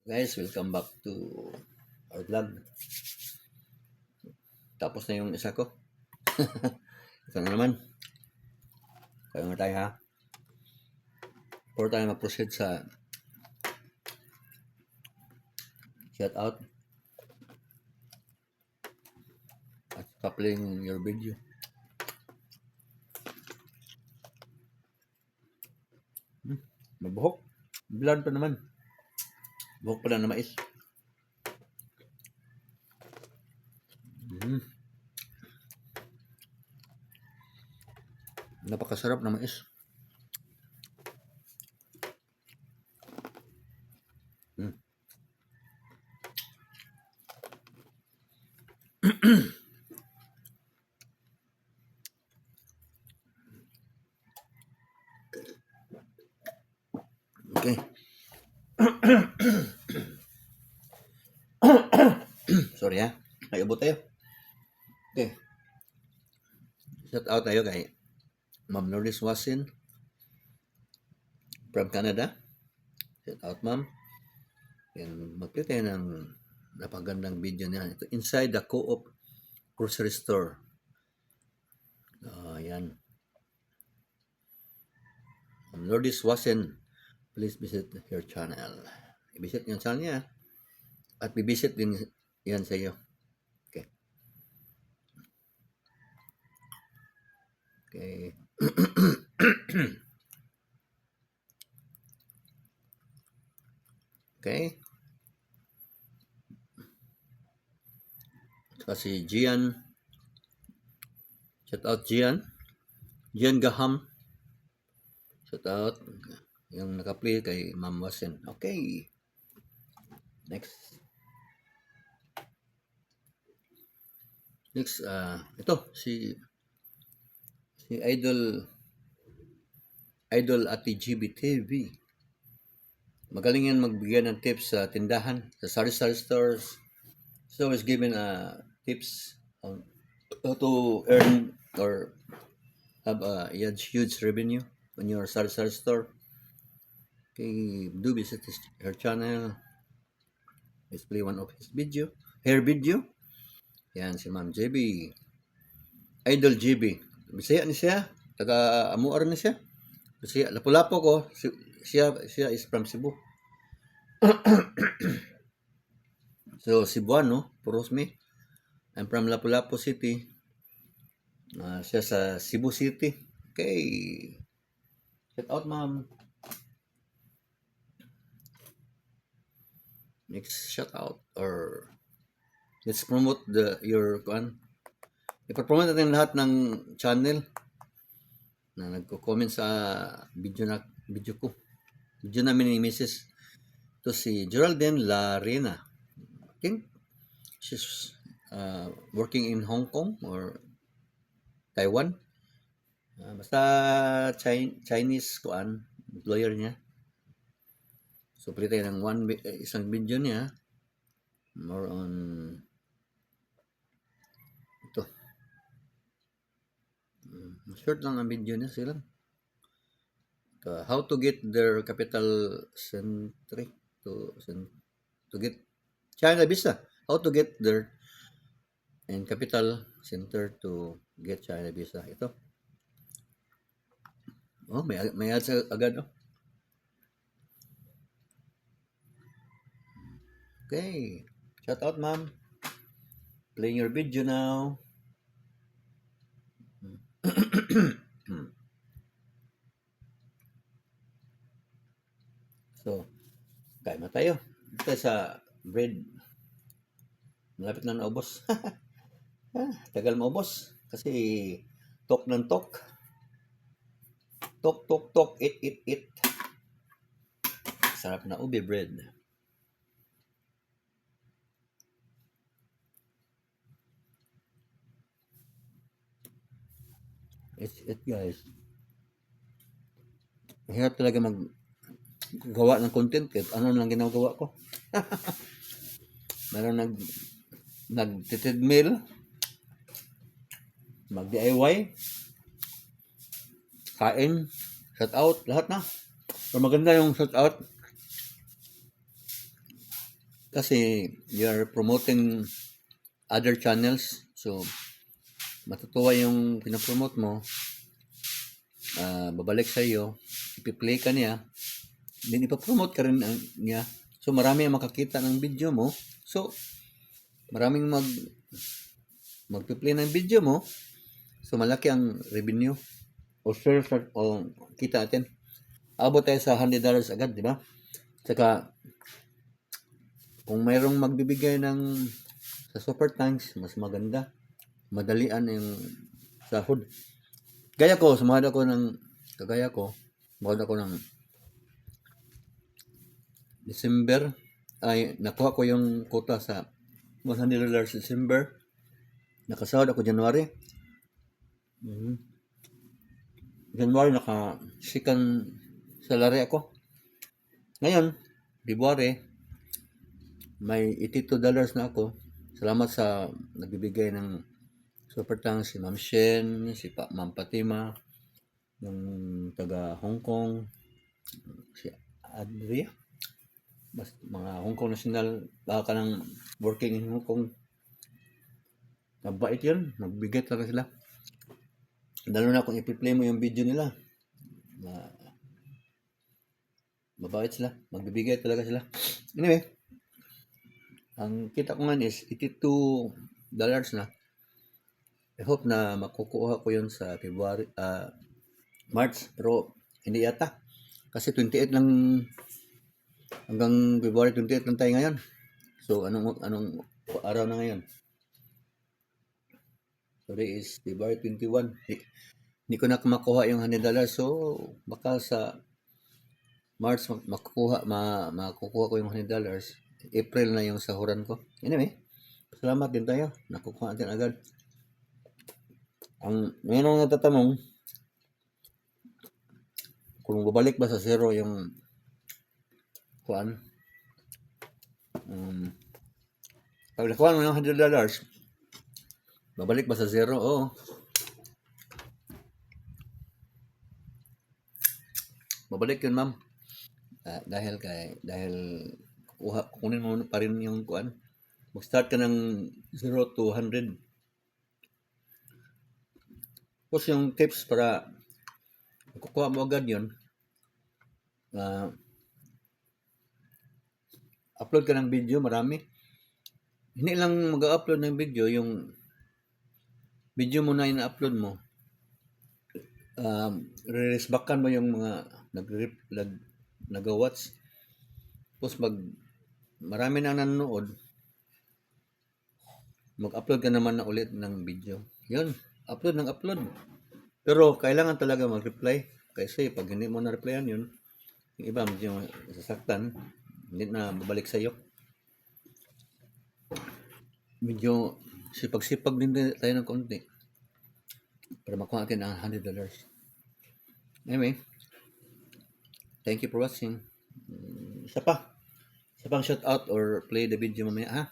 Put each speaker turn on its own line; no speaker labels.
Guys, welcome back to our vlog. Tapos na yung isa ko. Ito na naman. Kaya nga tayo ha. Before tayo mag-proceed sa shout out at coupling your video. Mabuhok. Blood pa naman. Buhok pa na mais. Napakasarap na mais. Okay. Sorry ha. Naiubot tayo. Okay. Shout out tayo kay Ma'am Lourdes Wasin from Canada. Shout out ma'am. And mag-play tayo ng napagandang video niya. Ito, inside the Co-op grocery store. Ayan. Ma'am Lourdes Wasin, please visit her channel. I-visit yung channel niya. At bibisit din yan sa iyo. Okay. Okay. Okay. Kasi Gian. Shout out Gian. Gian Gaham. Shout out. Yung naka-play kay Ma'am Wasin. Okay. Next. Next, ito, si Idol Ate GB TV. Magaling yan magbigay ng tips sa tindahan, sa sari-sari stores. So, always given tips on how to earn or have a huge revenue on your sari-sari store. Okay, do visit her channel. Let's play one of her video. Yan, si Ma'am JB. Idol GB. Bisaya ni siya. Taga-amuar ni siya. Bisaya. Lapu-lapu ko. Siya is from Cebu. So, Cebuano. Puros me. I'm from Lapu-Lapu City. Siya sa Cebu City. Okay. Shout out, ma'am. Next shout out or let's promote your ipapromote natin lahat ng channel na nagko-comment sa video ko. Video namin ni Mrs. To si Geraldine Larena. I think she's working in Hong Kong or Taiwan. Basta Chinese employer niya. So, play tayo ng isang video niya. More on ito. Short lang ang video niya sila. How to get their capital centric to get China visa. How to get their and capital center to get China visa. Ito. Oh, may ads agad oh. Okay. Shout out, ma'am. Playing your video now. So, kain na tayo. Ito sa bread. Malapit na naubos. Tagal maubos. Kasi tok ng tok. Tok, eat. Sarap na ube bread. It's it, guys. Mahirap talaga gawa ng content kahit ano lang ginagawa ko. Meron nag-treadmill, mag-DIY, kain, shout out, lahat na. Pero maganda yung shout out. Kasi you're promoting other channels. So, matutuwa yung pinapromote mo, babalik sa iyo, ipi-play ka niya, then ipapromote ka rin niya. So, marami ang makakita ng video mo. So, maraming magpi-play ng video mo. So, malaki ang revenue o sales o kita natin. Abot tayo sa $100 agad, di ba? Saka, kung mayroong magbibigay ng sa super thanks, mas maganda. Madalian yung sahod. Kagaya ko sumahod ako ng December, ay nakuha ko yung quota sa $100 December. Nakasahod ako January. January naka-second salary ako. Ngayon, February, may $82 na ako. Salamat sa nagbibigay ng super thanks si Ma'am Shen, si Ma'am Fatima, yung taga Hong Kong, si Adria, mga Hong Kong national, baka ng working in Hong Kong. Mabait yun, magbigay talaga sila. Lalo na kung ipi-play mo yung video nila, mabait sila, magbibigay talaga sila. Anyway, ang kita ko nga is $82 na. I hope na makukuha ko yun sa February, March, pero hindi yata. Kasi 28 lang, hanggang February 28 lang tayo ngayon. So, anong araw na ngayon? Today is February 21. Hindi ko na makuha yung $100. So, baka sa March makukuha ko yung $100. April na yung sahuran ko. Anyway, salamat din tayo. Nakukuha natin agad. Ang mayroong natatanong, kung babalik ba sa zero yung kuan, pag nakuha mo yung $100, babalik ba sa zero? Oo. Babalik yun, ma'am. Dahil kukunin mo pa rin yung kuan. Mag-start ka ng 0 to 100. Tapos yung tips para kukuha mo agad yun, upload ka ng video, marami. Hindi lang mag-upload ng video, yung video mo na ina-upload mo, re-resbackan mo yung mga nag-watch. Tapos marami na nanonood, mag-upload ka naman na ulit ng video. Yun, upload ng upload. Pero kailangan talaga mag-reply. Kasi pag hindi mo na-replyan yun, yung iba medyo sasaktan, hindi na babalik sa'yo. Medyo sipag-sipag din tayo ng konti para makuha natin ang $100. Anyway, thank you for watching. Isa pang shout out or play the video mamaya, ha?